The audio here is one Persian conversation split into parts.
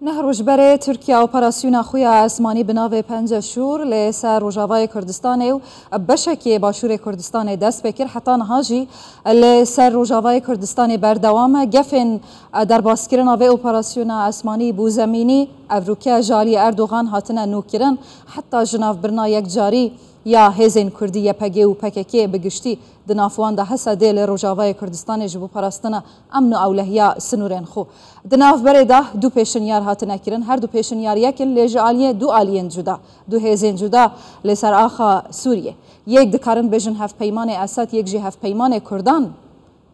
نهر جبري تركيا اوبراسيون خويا اسماني بناوي 5 شهور لسر روجاواي كردستاني و بشكي باشور كردستاني دست بكر حتى نهاجي لسر روجاواي كردستاني بردوامه جفن در باسكرنا في اوبراسيون اسماني بو زميني افروكيا جالي اردوغان هاتنا نوكرن حتى جناف برنا يك جاري یا هزین کردی یا پگی و پککی بگشتی دنافوان ده حسا دیل روجاوای کردستان جبو پرستنا امن و اولهیا سنورن خو دناف بره ده دو پیشنیار هاتن اکرن هر دو پیشنیار یکن لیج آلیه دو آلیین جدا دو هزین جدا لسر آخا سوریه یک دکارن بجن هفت پیمان اسد یک جی هفت پیمان کردان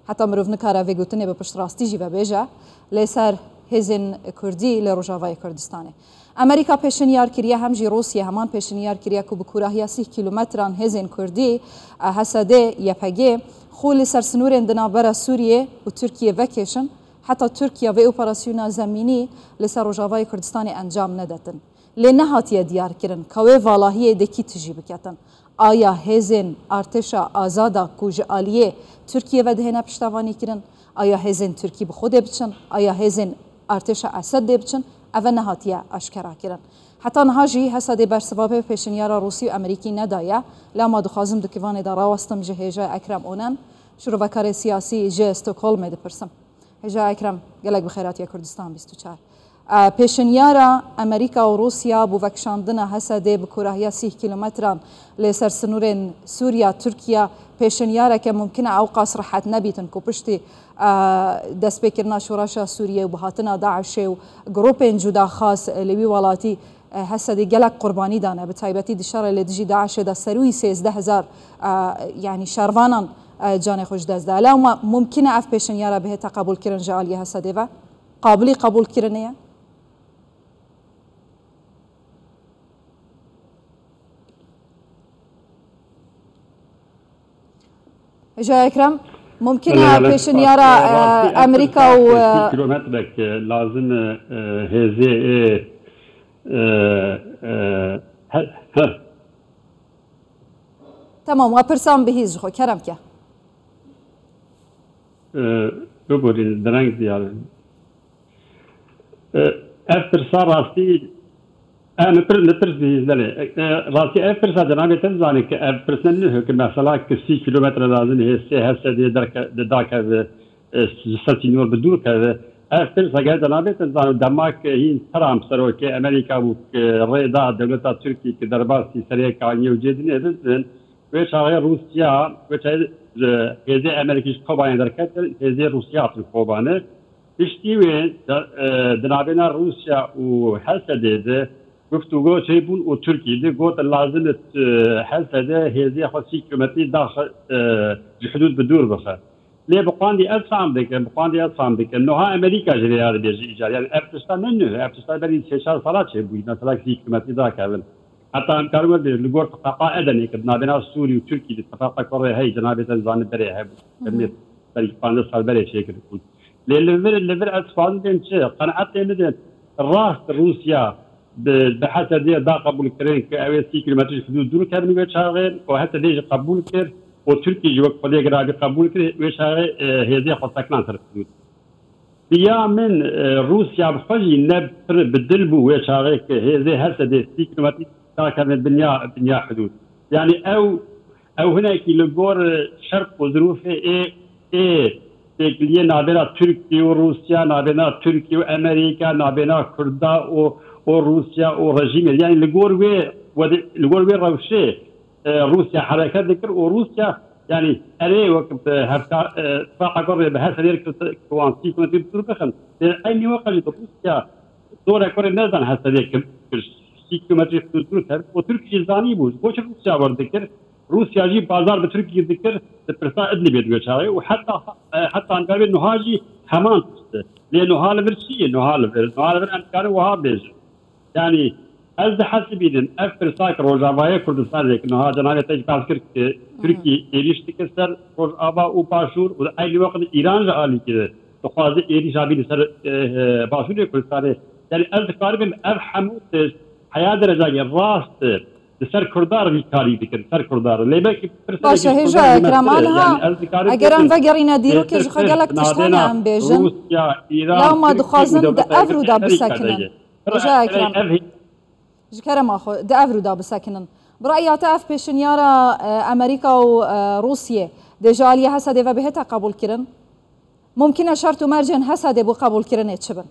حتی مروف نکاره و گوتنه به پشت راستی جی و بیجه لسر هزین کردی لروجاوای کردستانه امریکا پیشنیار کریه همجی روسیه همان پیشنیار کریه که بکوراهی 30 کیلومتران هزین کردی حسده یپگی خول سرسنورین دنابر سوریه و ترکیه وکیشن حتی ترکیه و اپراسیون زمینی لسر روجاوای کردستان انجام نداتن لنهاتیه دیار کرن که والاهی دکی تجی بکتن آیا هزین ارتشا آزادا کوج آلیه ترکیه و دهنه پشتوانی کرن آیا هزین ترکی بخود بچن آیا هزین ارتشا اسد بچن اوه نهاتیه اشکرا کرن حتی نهاجی حسد بر سبب پیشنیار روسی و امریکی ندایه لما دخوازم دکوان دا راوستم جه هجا اکرم اونن شروع وکار سیاسی جه استوکهلم دپرسم هجا اکرم گلک بخیراتی کردستان 24 پیشنیار امریکا و روسیا بو وکشاندن حسد بکوراهی 30 کیلومتران لسر سنورین سوریا ترکیه پیشنیاره که ممکنه اوقاس راحت نبیتن کو پشتی دست بکرنا شورش سوریه و بهاتنا داعش و گروپین جدا خاص لوی ولاتی حسد گلک قربانی دانه بتایبتی دشار لدجی داعش دا سروی 13000 یعنی شروانان جان خوش دست ده لا ممکنه اف پیشنیاره به تقبل کرن جالی حسد و قابلی قبول کرنه جا اکرم ممکنه پیشنیار امریکا و کیلومترک لازم هزه تمام و پرسام بهیز خو کرم که ببورین درنگ دیار افترسا راستی نترس بهیزدنه راستی افترسا جنابی تنزانی که افترسن نه که مثلا که 30 کیلومتر لازم هسته داکه سلسی نور بدور که افترسا که جنابی تنزانی دماغ این ترام سرو که امریکا و ریدا دولتا ترکی که دربارسی سریع کانی و جدینه بزن و شاید روسیا و شاید هزه امریکیش خوبانی درکت هزه روسیا تر خوبانه اشتیوه دنابینا روسیا و حسده گفتگو چه بون و ترکیه ده گفت لازم حسده هزه خاصی کمتی داخل حدود بدور بخیر لی بقاندی افهم دکن نها امریکا جریان بیشی ایجاری یعنی افغانستان نه افغانستان بری 6 سال چه بود مثلا سی کمتی داخل حتی امکانات لگور اتفاق ادنی که نابینا سوری و ترکیه اتفاق کره هی جناب تنزانی بری هب بری 15 سال بری چه کرد بود ليفر أسفان بين شيء قناعتي مدن راس روسيا بحث دي دا قبول كرين كأوي 6 كيلومتر حدود دور كان ويشاغل وحتى دي قبول كر وتركي جوك بدي قرابي قبول كر ويشاغل هذه خاصة تر حدود بيا من روسيا بخجي نبر بدلبو ويشاغل هذه هسه دي 6 كيلومتر كان الدنيا حدود يعني او هناك لجور شرق وظروف ايه تكليه نابنا تركيا وروسيا نابنا تركيا وامريكا نابنا كردا وروسيا ورجيم يعني الجور روشي روسيا حركات ذكر وروسيا يعني اري وقت هفتا اتفاق قرر بهذا ذلك كوانتي كنت بتربخن اي وقت روسيا دور كره نزن هسه ذلك 6 كيلومتر حدود وتركيا زاني بود وش روسيا ورذكر روسيا جي بازار بتركيا ذكر تبرسا ادلي بيدوشاوي وحتى انكار نهاجي حمان لانه هالفر شيء هالفر امكانه وهابيج يعني از حسبين افر سايك روجاواي كردستان ذيك نها جناب تجباسكر تركي ايريش تكسر روجاوا وباشور واي وقت ايران جالي كده تخاز ايريش ابي سر باشور كردستان يعني از قارب افحموت حياه درجه راست سر كردار الكاري بكر سر كردار ليبك باشه هجا اكرم انها اگر ان وگرین دیرو که جو خجالك تشتاني عم بيجن روسيا ايران لا ما دخازن ده افرو دا بسكنن هجا اكرم جكرم اخو ده افرو دا بسكنن برأيات اف بيشن يارا امريكا وروسيا ده جاليه هسه ده بهتا قبول كرن ممكن شرط مرجن هسه ده بو قبول كرن تشبن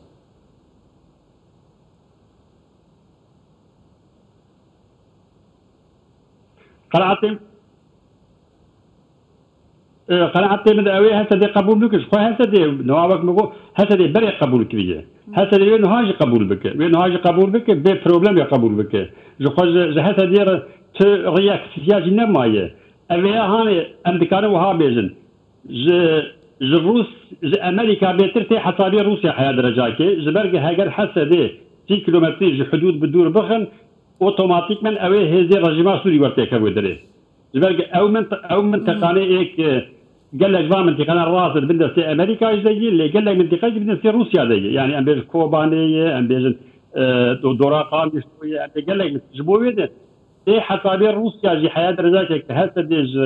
قناعتي من اوي هسه دي قبول بك خو هسه دي نوابك مكو هسه دي بري قبول كبيه هسه دي نهاج قبول بك نهاج قبول بك بي بروبليم قبول بك جو خو هسه دي رياك سياج نمايه اوي هاني امريكان وها بيجن ج روس ج امريكا بيترتي حسابي روسيا حياه درجاكي جبرق هاجر هسه دي 6 كيلومتر حدود بدور بخن اوتوماتيك من اوي هذه رجيمه سوري ورتك ودري جبرق او منطقه هيك قال لك منطقه الراس بدنا في امريكا زي اللي قال لك منطقه بدنا في روسيا زي يعني ام بيج كوبانيه ام بيج دوراقه شويه قال لك جبويه ايه حسابي روسيا جي حياه درجات هسه ديج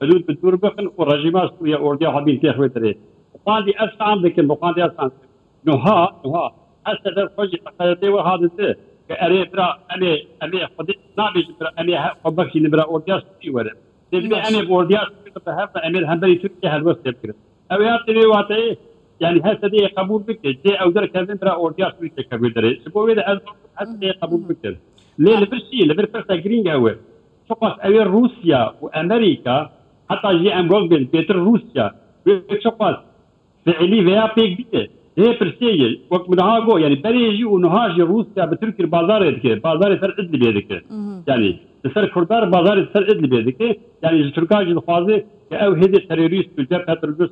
حدود بدور بخن ورجيمه سوريا اوردي حابين تاخذ تري قاضي اسعم لكن بقاضي اسعم نها هسه ده فوجي تقدي وهذا كأري برا أنا خدي نابج برا أنا خبرتي نبرا أوردياس في ورا تبي أنا بوردياس بهذا أمير هنبري تركيا هالوقت يذكر أويات تبي واتي يعني هسه دي قبول بك جي أو در كذا برا أوردياس في كبير دري سبوا إذا هسه دي قبول بك ليه لبرسي جرين قوي فقط أوي روسيا وأمريكا حتى جي أمريكا بيتر روسيا فقط فعلي فيها بيك بيه هي برسيج وقت منهاجو يعني بريجي ونهاجي روسيا بتركي البازار يدك بازار سر ادلي بيدك يعني سر كردار بازار سر ادلي بيدك يعني تركاج الخازي او هذه تيروريست جبهه القدس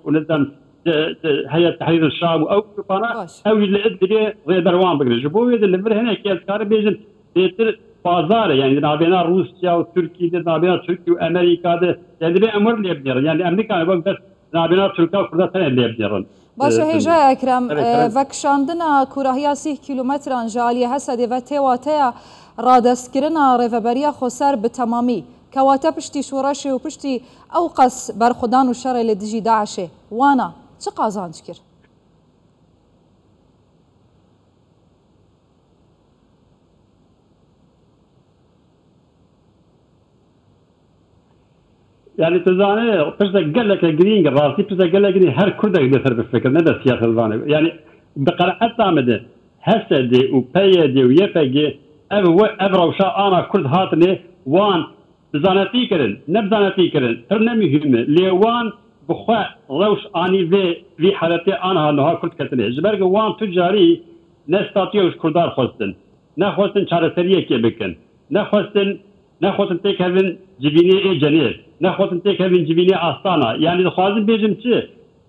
ونظام هيئه تحرير الشام او كفانا او اللي ادلي غير بروان بقدر جبوه اللي بر هنا كيس كار بيجن بيتر بازار يعني نابينا روسيا وتركيا نابينا تركيا وامريكا يعني بامر اللي يبدر يعني امريكا بس نابينا تركيا وكردستان اللي يبدرن باشه هجا اکرم وکشاندنا کوراهیا 30 کیلومتر انجالیه هسه دیوته واته رادستگرنا ریوبریا خسر به تمامی کواته پشتی شورش و پشتی اوقس برخدان و شر لدجی داعشه وانا چه قازانج کرد؟ يعني تزاني بس قال لك جرين راسي بس قال لك هر كرده يقدر بالفكر نبى سياسه الزاني يعني بقرعه تعمد هسدي وبيدي ويفجي ابروشا انا كرد هاتني وان بزانتي كرن نبزانتي كرن برنامج ليوان بخوا روش اني في حالتي انا انها كرد كتني جبرق وان تجاري نستاتيوش كردار خوستن نخوستن شارتريه كي بكن نخوستن تكهن جبيني جنير نخوتن تكهن جبيني استانا يعني لازم بيجم تشي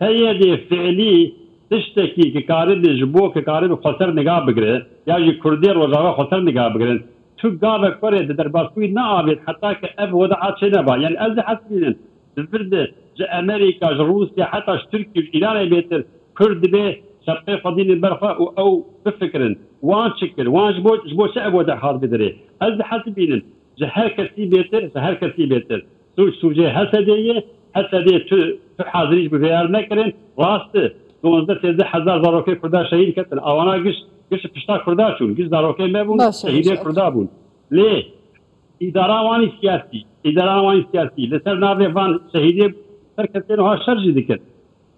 هي دي فعلي تشتكي كقارب جبو كقارب خسر نگاه بگره یا جي كردي روزاوا خسر نگاه بگرن تو قابه كوري درباسوي نابد حتى كأب وضعات شنبا يعني از حسبين الفرد امريكا روسيا حتى تركيا ايران بيتر كرد به شرقي فضيل البرخاء او بفكرن وان شكل وان جبو شعب وضع حاضر بدري از حسبين هر كسي بيتر سوجه هسديه حاضريش بفيار نكرن راست 12,000 زاروكي كردا شهيد كتن اوانا قش بشتا كردا شون قش زاروكي ما بون شهيد كردا بون ليه اداره واني سياسي لسر نابي فان شهيد تركتين وها شرج ذكر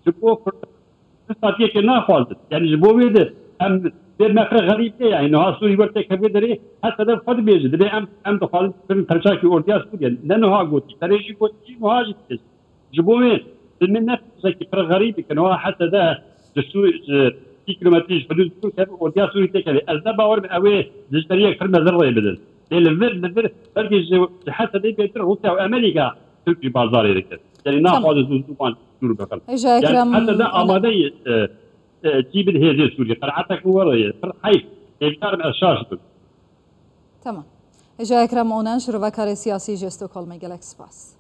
جبو كردا كي ناخذ يعني جبو بيد ام مفرق غريب يعني انه سوري ورته كبدري حتى ده فد بيجي ده ام دخل في ترشاكي اوردياس كده لانه ها قوتي تريجي قوتي مهاجم جبوين من نفس فرق غريب كانوا حتى ده دستور كيلومتر حدود اوردياس سوري تكلي الذبا ور من اوي دستوريه كلمه ذره يبدل الفير بلكي حتى ده بيتر روسيا وامريكا تركي بازار يركز يعني ناخذ زومان دور بقل يعني حتى ده امادي جيب الهيزي سوريا قرعتك ورايا حيث يفتر من الشاشة تمام. اجا اکرم اونن شروع کار سیاسی جستو کل میگلک سپاس.